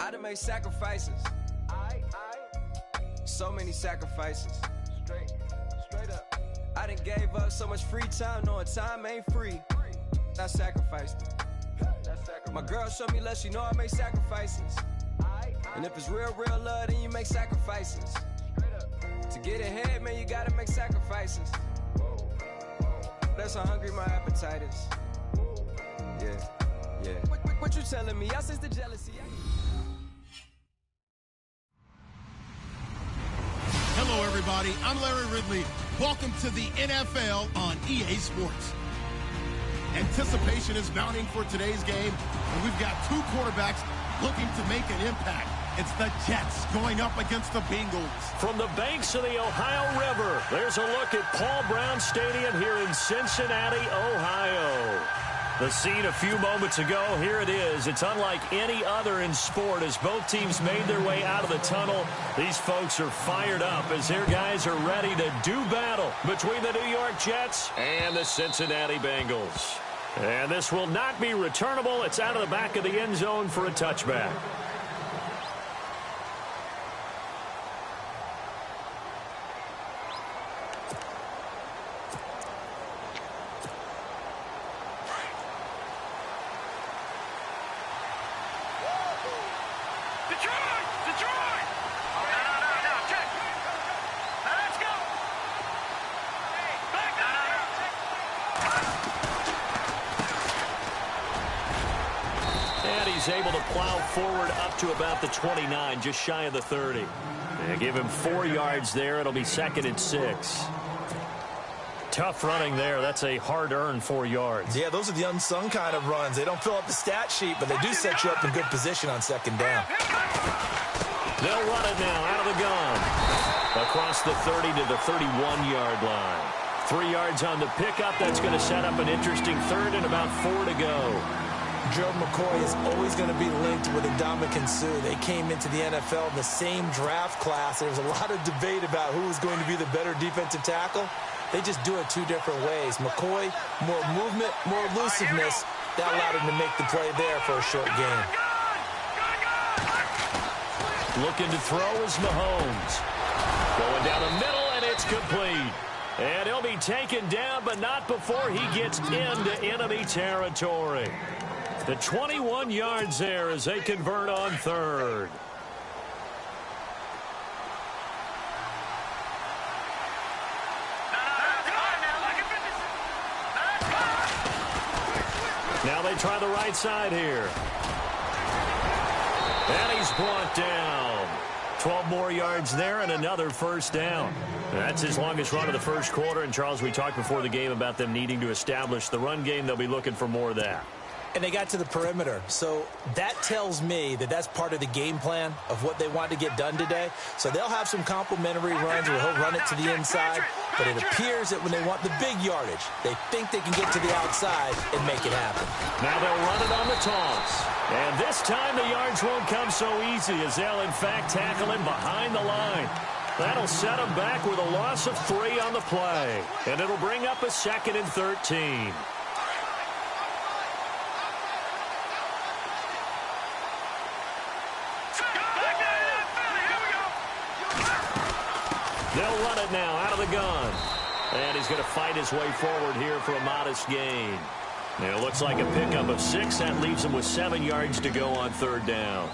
I done made sacrifices. So many sacrifices. Straight up. I done gave up so much free time, knowing time ain't free. I sacrificed it. My girl showed me love, she know I make sacrifices. And if it's real love, then you make sacrifices. To get ahead, man, you gotta make sacrifices. That's how hungry my appetite is. Yeah. What you telling me? I sense the jealousy. Hello, everybody. I'm Larry Ridley. Welcome to the NFL on EA Sports. Anticipation is mounting for today's game, and we've got two quarterbacks looking to make an impact. It's the Jets going up against the Bengals. From the banks of the Ohio River, there's a look at Paul Brown Stadium here in Cincinnati, Ohio. The scene a few moments ago, here it is. It's unlike any other in sport as both teams made their way out of the tunnel. These folks are fired up as their guys are ready to do battle between the New York Jets and the Cincinnati Bengals. And this will not be returnable. It's out of the back of the end zone for a touchback. Able to plow forward up to about the 29, just shy of the 30. And give him 4 yards there. It'll be 2nd and 6. Tough running there. That's a hard-earned 4 yards. Yeah, those are the unsung kind of runs. They don't fill up the stat sheet, but they do set you up in good position on 2nd down. They'll run it now out of the gun. Across the 30 to the 31-yard line. 3 yards on the pickup. That's going to set up an interesting 3rd and about 4 to go. Gerald McCoy is always going to be linked with Ndamukong Suh. They came into the NFL in the same draft class. There was a lot of debate about who was going to be the better defensive tackle. They just do it 2 different ways. McCoy, more movement, more elusiveness. That allowed him to make the play there for a short gain. Looking to throw is Mahomes. Going down the middle, and it's complete. And he'll be taken down, but not before he gets into enemy territory. The 21 yards there as they convert on 3rd. Now they try the right side here. And he's brought down. 12 more yards there and another 1st down. That's his longest run of the first quarter. And, Charles, we talked before the game about them needing to establish the run game. They'll be looking for more of that. And they got to the perimeter. So that tells me that that's part of the game plan of what they want to get done today. So they'll have some complimentary runs where he'll run it to the inside. But it appears that when they want the big yardage, they think they can get to the outside and make it happen. Now they'll run it on the toss. And this time the yards won't come so easy as they'll, in fact, tackle him behind the line. That'll set him back with a loss of 3 on the play. And it'll bring up a 2nd and 13. They'll run it now out of the gun. And he's going to fight his way forward here for a modest gain. And it looks like a pickup of 6. That leaves him with 7 yards to go on 3rd down.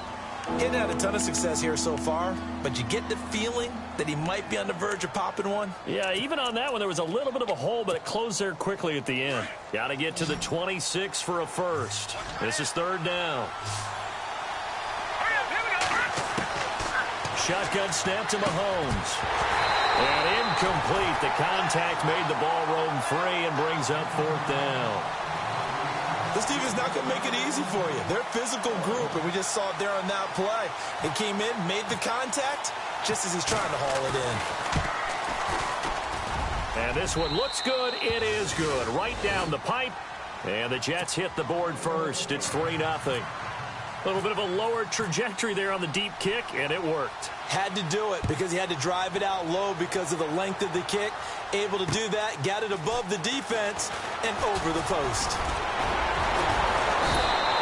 He hadn't had a ton of success here so far, but you get the feeling that he might be on the verge of popping one. Yeah, even on that one, there was a little bit of a hole, but it closed there quickly at the end. Got to get to the 26 for a 1st. This is 3rd down. Shotgun snap to Mahomes. And incomplete. The contact made the ball roam free and brings up 4th down. This team is not going to make it easy for you. They're a physical group, and we just saw it there on that play. They came in, made the contact, just as he's trying to haul it in. And this one looks good. It is good. Right down the pipe. And the Jets hit the board first. It's 3-0. A little bit of a lower trajectory there on the deep kick, and it worked. Had to do it because he had to drive it out low because of the length of the kick. Able to do that, got it above the defense, and over the post.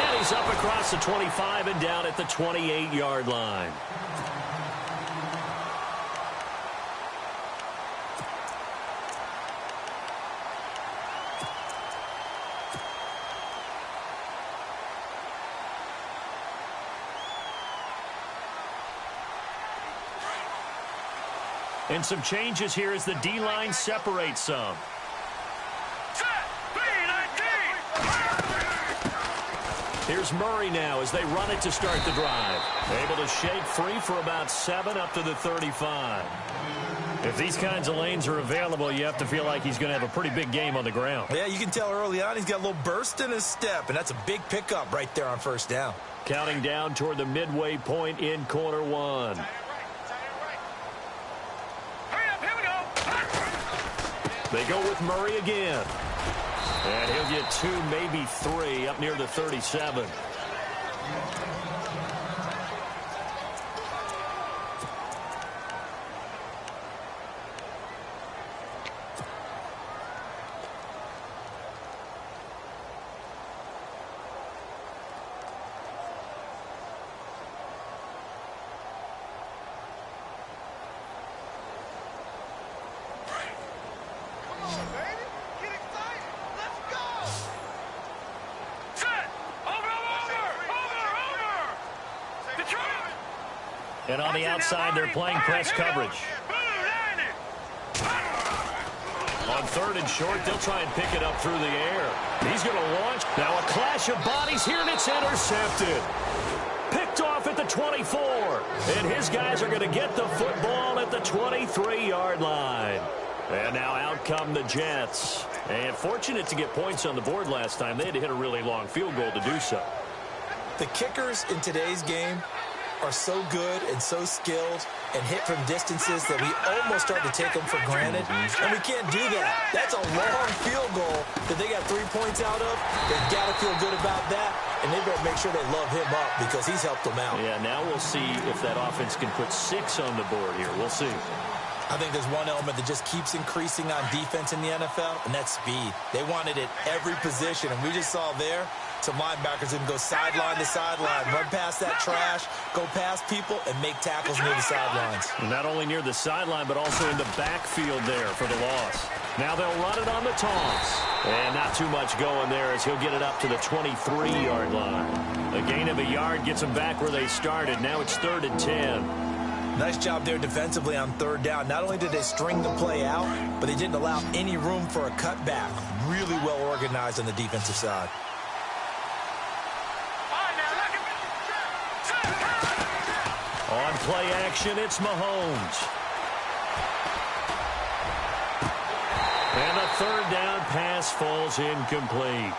And he He's up across the 25 and down at the 28-yard line. And some changes here as the D-line separates some. Here's Murray now as they run it to start the drive. Able to shake free for about 7 up to the 35. If these kinds of lanes are available, you have to feel like he's going to have a pretty big game on the ground. Yeah, you can tell early on he's got a little burst in his step, and that's a big pickup right there on first down. Counting down toward the midway point in quarter one. They go with Murray again. And he'll get 2, maybe 3 up near the 37. And on the outside, they're playing press coverage. On 3rd and short, they'll try and pick it up through the air. He's going to launch. Now a clash of bodies here, and it's intercepted. Picked off at the 24. And his guys are going to get the football at the 23-yard line. And now out come the Jets. And fortunate to get points on the board last time. They had to hit a really long field goal to do so. The kickers in today's game are so good and so skilled and hit from distances that we almost start to take them for granted. And we can't do that. That's a long field goal that they got 3 points out of. They've got to feel good about that, and they better make sure they love him up because he's helped them out. Yeah, now we'll see if that offense can put 6 on the board here. We'll see. I think there's one element that just keeps increasing on defense in the NFL, and that's speed. They want it at every position, and we just saw there some linebackers who can go sideline to sideline, run past that trash, go past people, and make tackles near the sidelines. Not only near the sideline, but also in the backfield there for the loss. Now they'll run it on the toss. And not too much going there as he'll get it up to the 23-yard line. A gain of a yard gets them back where they started. Now it's 3rd and 10. Nice job there defensively on 3rd down. Not only did they string the play out, but they didn't allow any room for a cutback. Really well organized on the defensive side. On play action, it's Mahomes. And a 3rd down pass falls incomplete.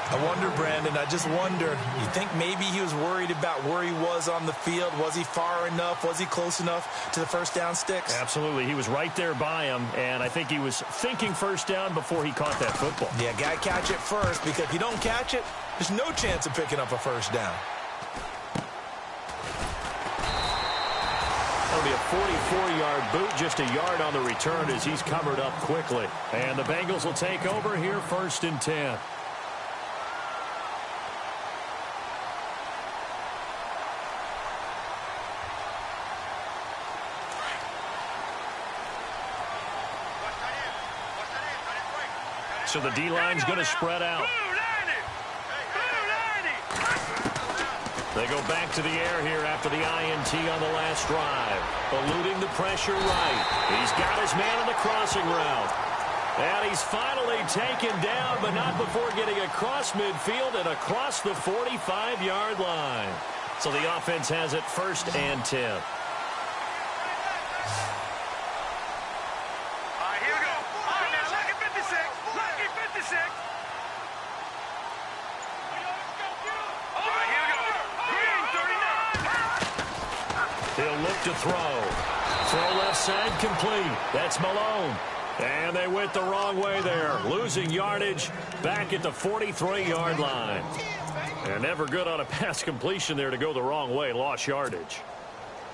I wonder, Brandon, I just wonder, you think maybe he was worried about where he was on the field? Was he far enough? Was he close enough to the first down sticks? Absolutely. He was right there by him, and I think he was thinking first down before he caught that football. Yeah, got to catch it first, because if you don't catch it, there's no chance of picking up a first down. That'll be a 44-yard boot, just a yard on the return as he's covered up quickly. And the Bengals will take over here 1st and 10. So the D-line's going to spread out. They go back to the air here after the INT on the last drive. Eluding the pressure right. He's got his man on the crossing route. And he's finally taken down, but not before getting across midfield and across the 45-yard line. So the offense has it 1st and 10. He'll look to throw. Throw left side complete. That's Malone. And they went the wrong way there. Losing yardage back at the 43-yard line. And never good on a pass completion there to go the wrong way. Lost yardage.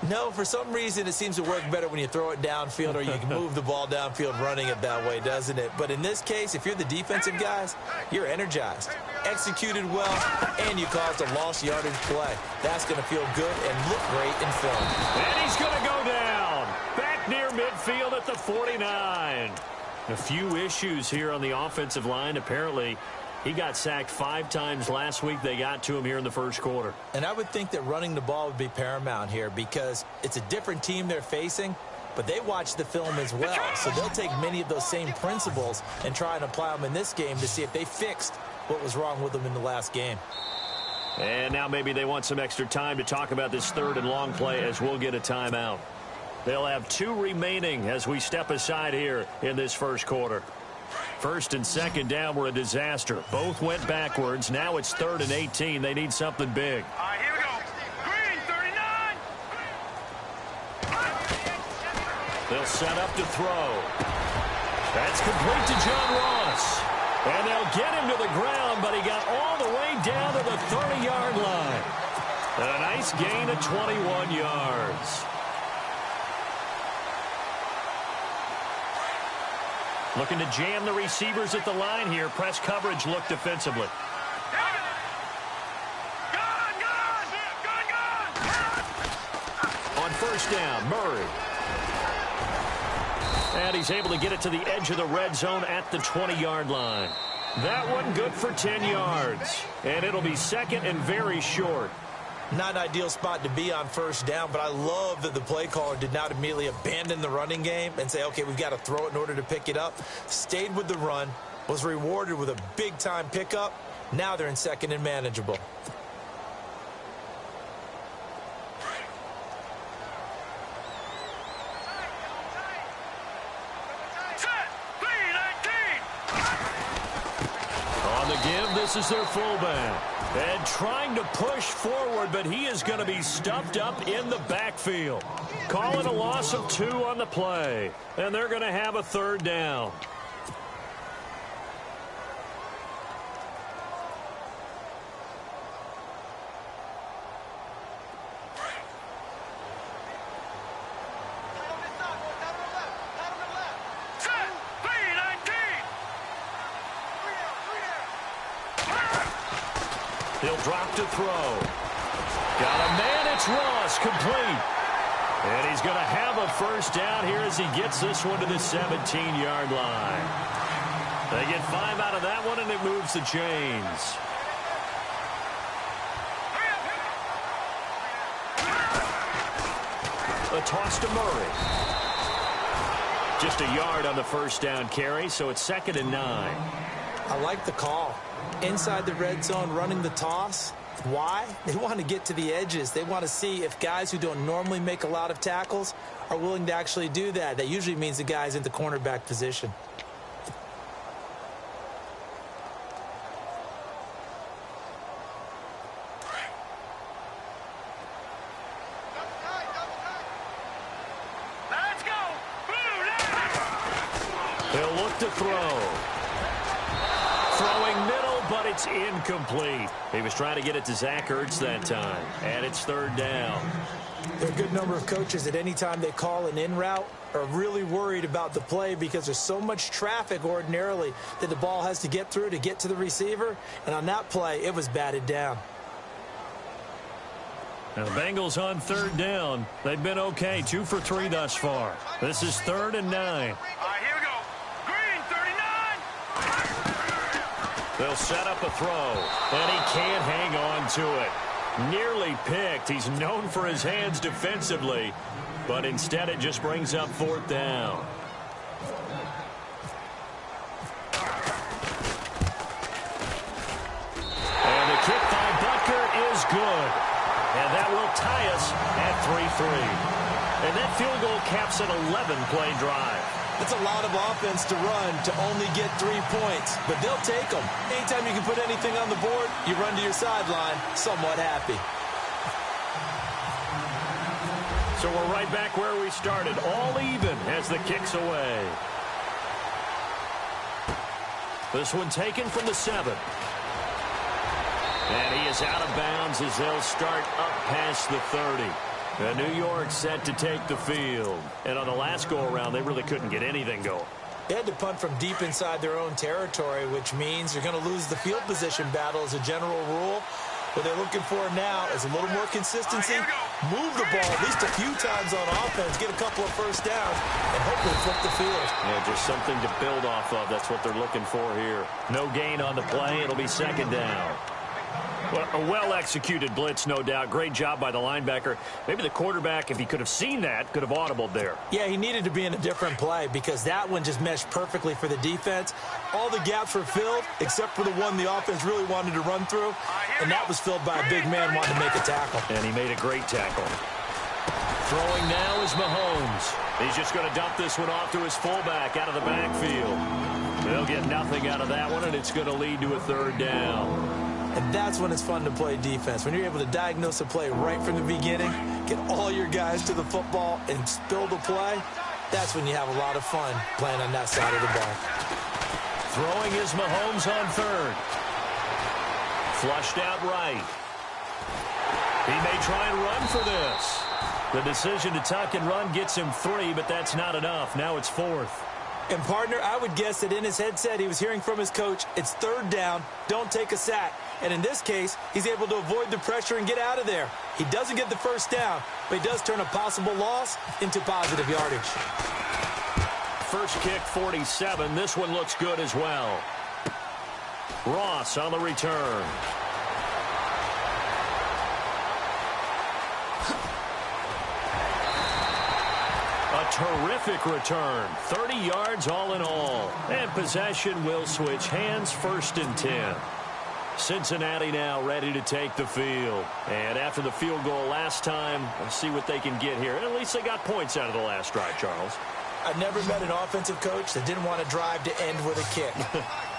No, for some reason it seems to work better when you throw it downfield or you can move the ball downfield running it that way, doesn't it? But in this case, if you're the defensive guys, you're energized, executed well, and you caused a lost yardage play. That's going to feel good and look great in film. And he's going to go down. Back near midfield at the 49. A few issues here on the offensive line. Apparently, he got sacked 5 times last week. They got to him here in the first quarter. And I would think that running the ball would be paramount here because it's a different team they're facing, but they watch the film as well. So they'll take many of those same principles and try and apply them in this game to see if they fixed what was wrong with them in the last game. And now maybe they want some extra time to talk about this 3rd and long play as we'll get a timeout. They'll have 2 remaining as we step aside here in this first quarter. 1st and 2nd down were a disaster. Both went backwards. Now it's 3rd and 18. They need something big. All right, here we go. Green, 39. They'll set up to throw. That's complete to John Ross. And they'll get him to the ground, but he got all the way down to the 30-yard line. And a nice gain of 21 yards. Looking to jam the receivers at the line here. Press coverage look defensively. On 1st down, Murray. And he's able to get it to the edge of the red zone at the 20-yard line. That one good for 10 yards. And it'll be 2nd and very short. Not an ideal spot to be on 1st down, but I love that the play caller did not immediately abandon the running game and say, okay, we've got to throw it in order to pick it up. Stayed with the run, was rewarded with a big-time pickup. Now they're in 2nd and manageable. On the give, this is their fullback. And trying to push forward, but he is going to be stuffed up in the backfield. Calling a loss of 2 on the play. And they're going to have a 3rd down. He'll drop to throw. Got a man, it's Ross, complete. And he's going to have a 1st down here as he gets this one to the 17-yard line. They get 5 out of that one, and it moves the chains. A toss to Murray. Just a yard on the 1st down carry, so it's 2nd and 9. I like the call. Inside the red zone, running the toss. Why? They want to get to the edges. They want to see if guys who don't normally make a lot of tackles are willing to actually do that. That usually means the guy's in the cornerback position. Let's go. He'll look to throw. Throwing middle, but it's incomplete. He was trying to get it to Zach Ertz that time. And it's 3rd down. There are a good number of coaches at any time they call an in route are really worried about the play because there's so much traffic ordinarily that the ball has to get through to get to the receiver. And on that play, it was batted down. Now the Bengals on 3rd down. They've been okay, 2 for 3 thus far. This is 3rd and 9. All right, here we go. Green, 39. They'll set up a throw, and he can't hang on to it. Nearly picked. He's known for his hands defensively, but instead it just brings up 4th down. And the kick by Butker is good. And that will tie us at 3-3. And that field goal caps an 11-play drive. It's a lot of offense to run to only get 3 points, but they'll take them. Anytime you can put anything on the board, you run to your sideline somewhat happy. So we're right back where we started, all even as the kick's away. This one taken from the 7. And he is out of bounds as they'll start up past the 30. And New York set to take the field. And on the last go-around, they really couldn't get anything going. They had to punt from deep inside their own territory, which means you're going to lose the field position battle as a general rule. What they're looking for now is a little more consistency, move the ball at least a few times on offense, get a couple of first downs, and hopefully flip the field. Yeah, just something to build off of. That's what they're looking for here. No gain on the play. It'll be second down. Well, a well-executed blitz, no doubt. Great job by the linebacker. Maybe the quarterback, if he could have seen that, could have audibled there. Yeah, he needed to be in a different play because that one just meshed perfectly for the defense. All the gaps were filled except for the one the offense really wanted to run through, and that was filled by a big man wanting to make a tackle. And he made a great tackle. Throwing now is Mahomes. He's just going to dump this one off to his fullback out of the backfield. They'll get nothing out of that one, and it's going to lead to a third down. And that's when it's fun to play defense. When you're able to diagnose a play right from the beginning, get all your guys to the football and spill the play, that's when you have a lot of fun playing on that side of the ball. Throwing is Mahomes on third. Flushed out right. He may try and run for this. The decision to tuck and run gets him 3, but that's not enough. Now it's 4th. And, partner, I would guess that in his headset he was hearing from his coach, it's third down, don't take a sack. And in this case, he's able to avoid the pressure and get out of there. He doesn't get the first down, but he does turn a possible loss into positive yardage. First kick, 47. This one looks good as well. Ross on the return. A terrific return. 30 yards all in all. And possession will switch hands, 1st and 10. Cincinnati now ready to take the field. And after the field goal last time, let's see what they can get here. At least they got points out of the last drive, Charles. I've never met an offensive coach that didn't want to drive to end with a kick.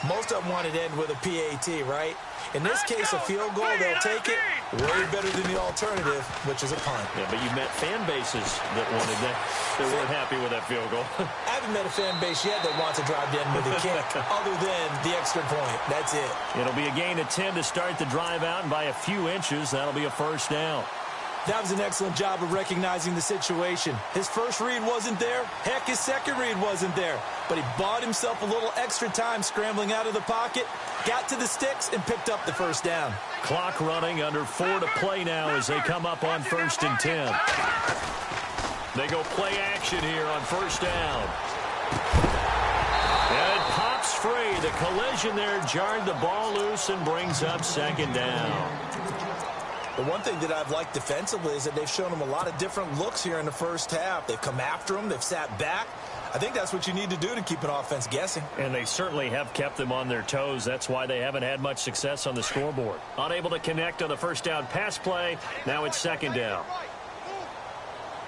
Most of them wanted to end with a PAT, right? In this case, a field goal, they'll take it way better than the alternative, which is a punt. Yeah, but you met fan bases that wanted that. They weren't happy with that field goal. I haven't met a fan base yet that wants to drive to end with a kick, other than the extra point. That's it. It'll be a gain of 10 to start the drive out, and by a few inches, that'll be a first down. That was an excellent job of recognizing the situation. His first read wasn't there. Heck, his second read wasn't there. But he bought himself a little extra time scrambling out of the pocket, got to the sticks, and picked up the first down. Clock running, under 4 to play now as they come up on 1st and 10. They go play action here on 1st down. And it pops free. The collision there jarred the ball loose and brings up 2nd down. The one thing that I've liked defensively is that they've shown them a lot of different looks here in the first half. They've come after them. They've sat back. I think that's what you need to do to keep an offense guessing. And they certainly have kept them on their toes. That's why they haven't had much success on the scoreboard. Unable to connect on the first down pass play. Now it's 2nd down.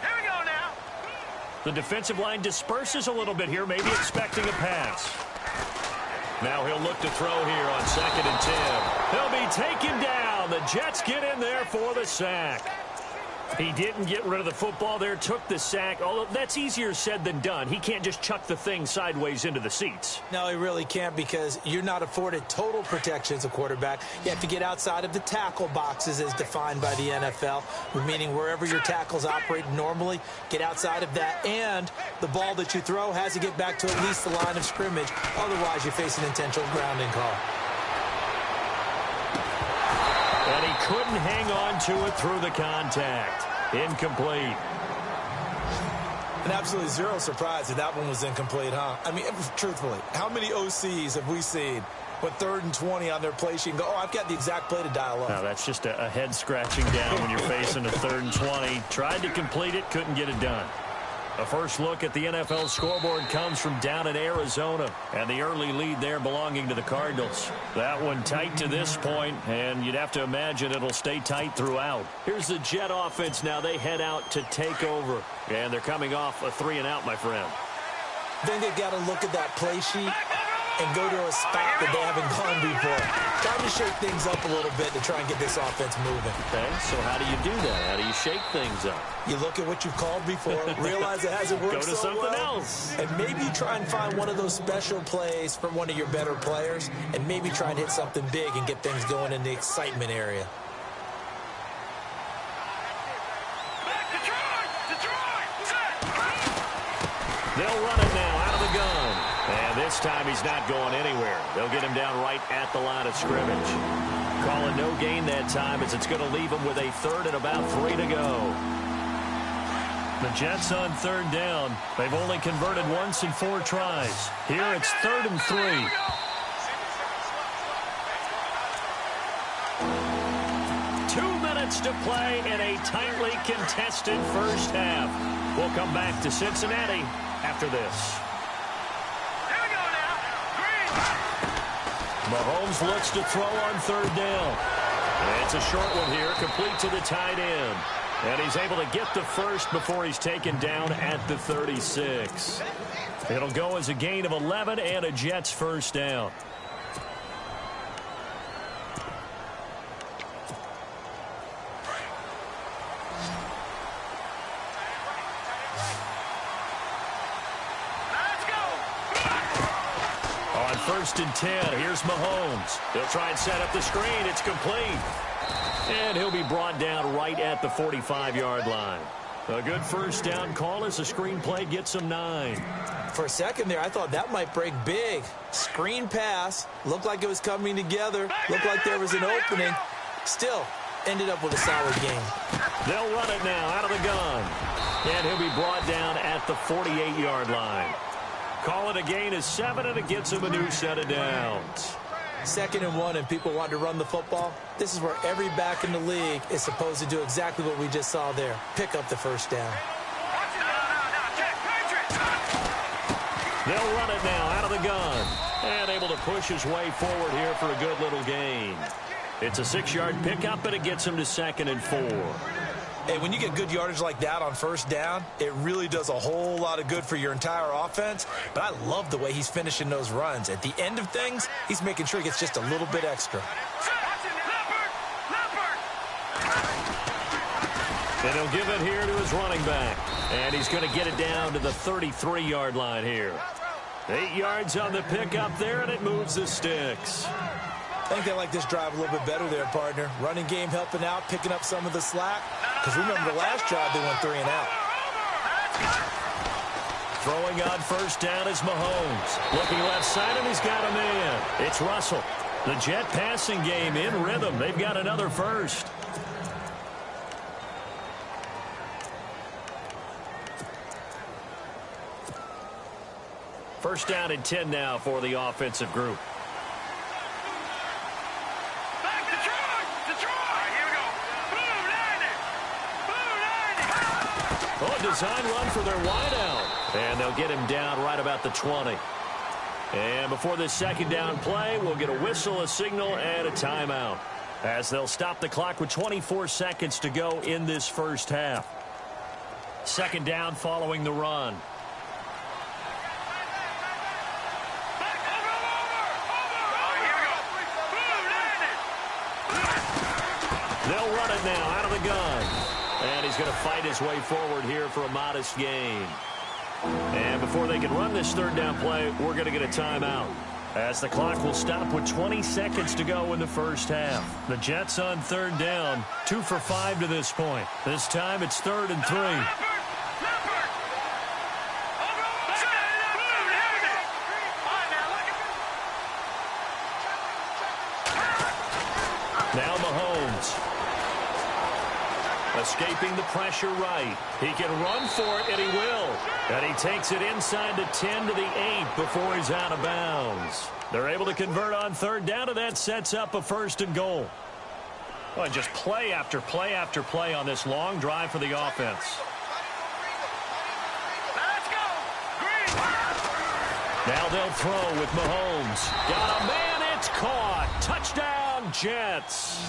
Here we go now. The defensive line disperses a little bit here, maybe expecting a pass. Now he'll look to throw here on 2nd and 10. He'll be taken down. The Jets get in there for the sack. He didn't get rid of the football there, took the sack. Although that's easier said than done. He can't just chuck the thing sideways into the seats. No, he really can't, because you're not afforded total protection as a quarterback. You have to get outside of the tackle boxes as defined by the NFL, meaning wherever your tackles operate normally, get outside of that. And the ball that you throw has to get back to at least the line of scrimmage. Otherwise, you face an intentional grounding call. And he couldn't hang on to it through the contact. Incomplete. And absolutely zero surprise that that one was incomplete, huh? I mean, truthfully, how many OCs have we seen with 3rd and 20 on their play sheet and go, oh, I've got the exact play to dial up? Now, that's just a head scratching down when you're facing a 3rd and 20. Tried to complete it, couldn't get it done. A first look at the NFL scoreboard comes from down in Arizona, and the early lead there belonging to the Cardinals. That one tight to this point, and you'd have to imagine it'll stay tight throughout. Here's the Jet offense now. They head out to take over, and they're coming off a 3-and-out, my friend. Then they've got to look at that play sheet and go to a spot that they haven't gone before. Trying to shake things up a little bit to try and get this offense moving. Okay, so how do you do that? How do you shake things up? You look at what you've called before, realize it hasn't worked Go to so something well, else. and maybe try and find one of those special plays from one of your better players, and maybe try and hit something big and get things going in the excitement area. They'll run it now out of the gun. And this time he's not going anywhere. They'll get him down right at the line of scrimmage. Call it no gain that time as it's going to leave him with a third and about 3 to go. The Jets on third down. They've only converted once in 4 tries. Here it's 3rd and 3. 2 minutes to play in a tightly contested first half. We'll come back to Cincinnati after this. Here we go now. Mahomes looks to throw on third down. And it's a short one here, complete to the tight end. And he's able to get the first before he's taken down at the 36. It'll go as a gain of 11 and a Jets first down. On 1st and 10, here's Mahomes. He'll try and set up the screen. It's complete. And he'll be brought down right at the 45-yard line. A good first down call as the screen play gets him 9. For a second there, I thought that might break big. Screen pass. Looked like it was coming together. Looked like there was an opening. Still, ended up with a solid game. They'll run it now out of the gun. And he'll be brought down at the 48-yard line. Call it a gain of 7, and it gets him a new set of downs. 2nd and 1, and people want to run the football. This is where every back in the league is supposed to do exactly what we just saw there. Pick up the first down. They'll run it now out of the gun. And able to push his way forward here for a good little gain. It's a 6-yard pickup, and it gets him to 2nd and 4. Hey, when you get good yardage like that on first down, it really does a whole lot of good for your entire offense. But I love the way he's finishing those runs. At the end of things, he's making sure he gets just a little bit extra. And he'll give it here to his running back. And he's going to get it down to the 33-yard line here. 8 yards on the pickup there, and it moves the sticks. I think they like this drive a little bit better there, partner. Running game helping out, picking up some of the slack. Because remember the last drive, they went 3 and out. Throwing on first down is Mahomes. Looking left side, and he's got a man. It's Russell. The Jet passing game in rhythm. They've got another first. First down and 10 now for the offensive group. Oh, a design run for their wideout. And they'll get him down right about the 20. And before this second down play, we'll get a whistle, a signal, and a timeout. As they'll stop the clock with 24 seconds to go in this first half. Second down following the run. They'll run it now out of the gun. And he's going to fight his way forward here for a modest gain. And before they can run this third down play, we're going to get a timeout. As the clock will stop with 20 seconds to go in the first half. The Jets on third down, 2 for 5 to this point. This time it's 3rd and 3. Now Mahomes. Escaping the pressure right. He can run for it, and he will. And he takes it inside the 10 to the 8 before he's out of bounds. They're able to convert on third down, and that sets up a 1st and goal. Well, just play after play after play on this long drive for the offense. Let's go. Green. Now they'll throw with Mahomes. Got a man, it's caught. Touchdown, Jets.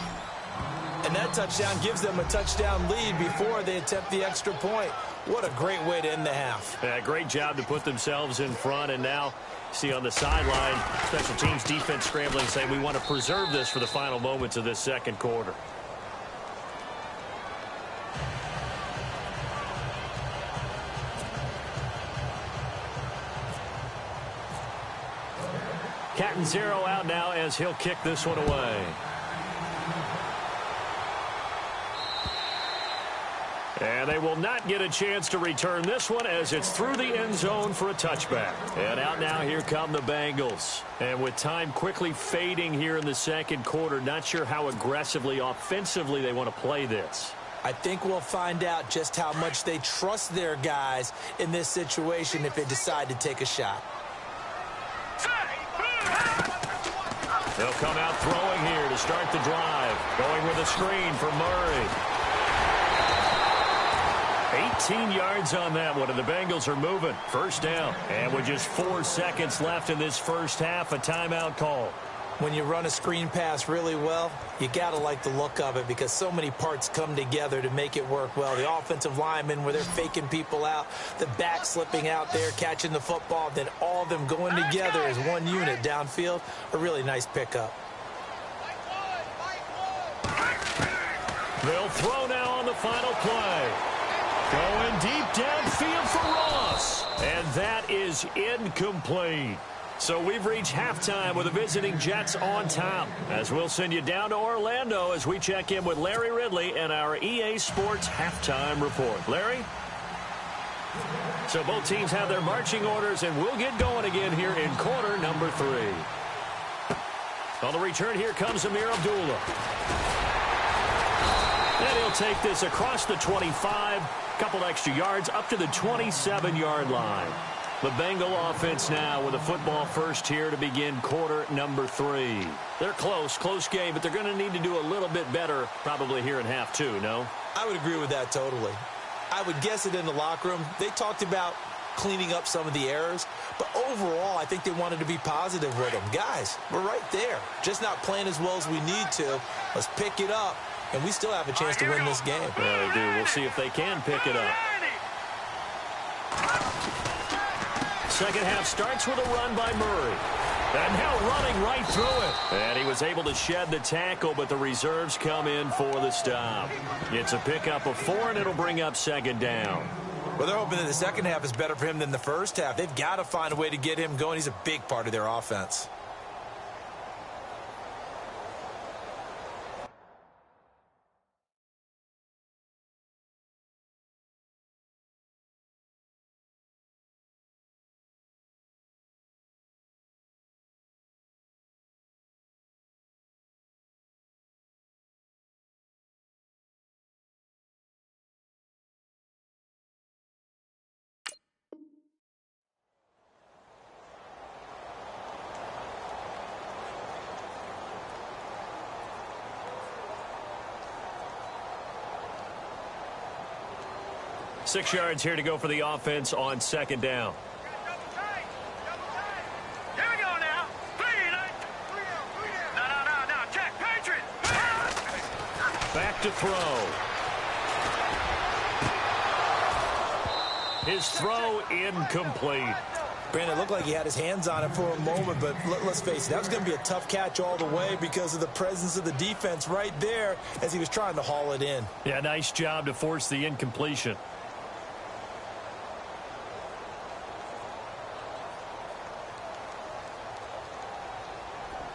And that touchdown gives them a touchdown lead before they attempt the extra point. What a great way to end the half. Yeah, great job to put themselves in front. And now, see on the sideline, special teams defense scrambling, saying we want to preserve this for the final moments of this second quarter. Catanzaro out now as he'll kick this one away. And they will not get a chance to return this one as it's through the end zone for a touchback. And out now, here come the Bengals. And with time quickly fading here in the second quarter, not sure how aggressively, offensively they want to play this. I think we'll find out just how much they trust their guys in this situation if they decide to take a shot. They'll come out throwing here to start the drive. Going with a screen for Murray. 18 yards on that one, and the Bengals are moving. First down. And with just 4 seconds left in this first half, a timeout call. When you run a screen pass really well, you got to like the look of it because so many parts come together to make it work well. The offensive linemen where they're faking people out, the back slipping out there, catching the football, then all of them going together as one unit downfield. A really nice pickup. They'll throw now on the final play. Going deep downfield for Ross. And that is incomplete. So we've reached halftime with the visiting Jets on top. As we'll send you down to Orlando as we check in with Larry Ridley and our EA Sports halftime report. Larry? So both teams have their marching orders, and we'll get going again here in quarter number 3. On the return, here comes Amir Abdullah. And he'll take this across the 25, couple extra yards, up to the 27-yard line. The Bengal offense now with a football first here to begin quarter number 3. They're close game, but they're going to need to do a little bit better probably here in half 2, no? I would agree with that totally. I would guess it in the locker room. They talked about cleaning up some of the errors, but overall I think they wanted to be positive with them. Guys, we're right there. Just not playing as well as we need to. Let's pick it up, and we still have a chance to win this game. Yeah, they do. We'll see if they can pick it up. Second half starts with a run by Murray. And now running right through it. And he was able to shed the tackle, but the reserves come in for the stop. It's a pickup of 4, and it'll bring up second down. Well, they're hoping that the second half is better for him than the first half. They've got to find a way to get him going. He's a big part of their offense. Six yards here to go for the offense on second down. Here we go now. No. Check. Patriot. Back to throw. His throw incomplete. Brandon, it looked like he had his hands on it for a moment, but let's face it, that was going to be a tough catch all the way because of the presence of the defense right there as he was trying to haul it in. Yeah, nice job to force the incompletion.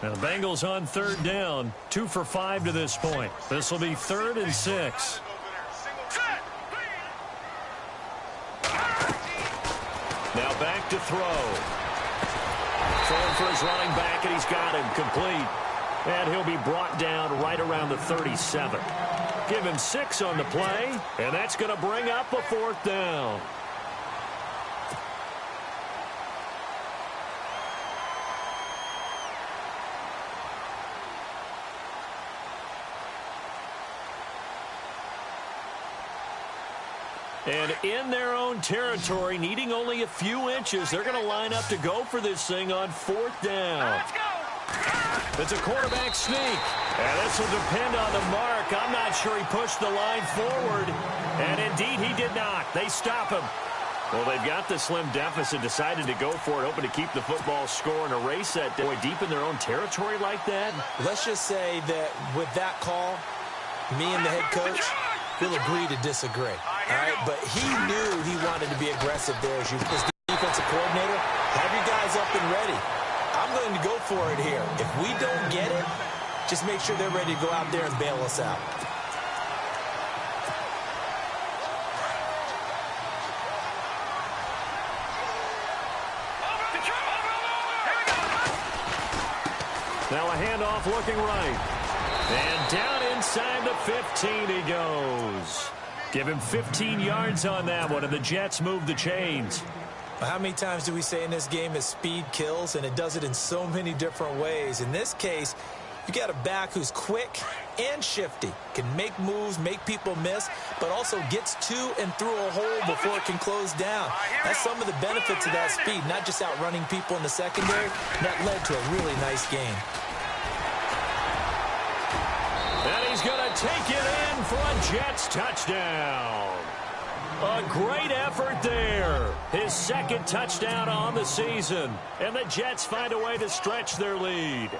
Now the Bengals on third down, 2 for 5 to this point. This will be 3rd and 6. Now back to throw. Throwing for his running back, and he's got him complete. And he'll be brought down right around the 37. Give him 6 on the play, and that's going to bring up a 4th down. And in their own territory, needing only a few inches, they're going to line up to go for this thing on 4th down. Let's go. It's a quarterback sneak. And this will depend on the mark. I'm not sure he pushed the line forward. And indeed, he did not. They stop him. Well, they've got the slim deficit, decided to go for it, hoping to keep the football score and erase that. Boy, deep in their own territory like that. Let's just say that with that call, me and the head coach will agree to disagree. All right, but he knew he wanted to be aggressive there as defensive coordinator. Have your guys up and ready. I'm going to go for it here. If we don't get it, just make sure they're ready to go out there and bail us out. Now a handoff looking right. And down inside the 15 he goes. Give him 15 yards on that one, and the Jets move the chains. How many times do we say in this game that speed kills, and it does it in so many different ways? In this case, you got a back who's quick and shifty, can make moves, make people miss, but also gets to and through a hole before it can close down. That's some of the benefits of that speed, not just outrunning people in the secondary. That led to a really nice game. And he's going to take it in for a Jets touchdown. A great effort there. His second touchdown on the season. And the Jets find a way to stretch their lead.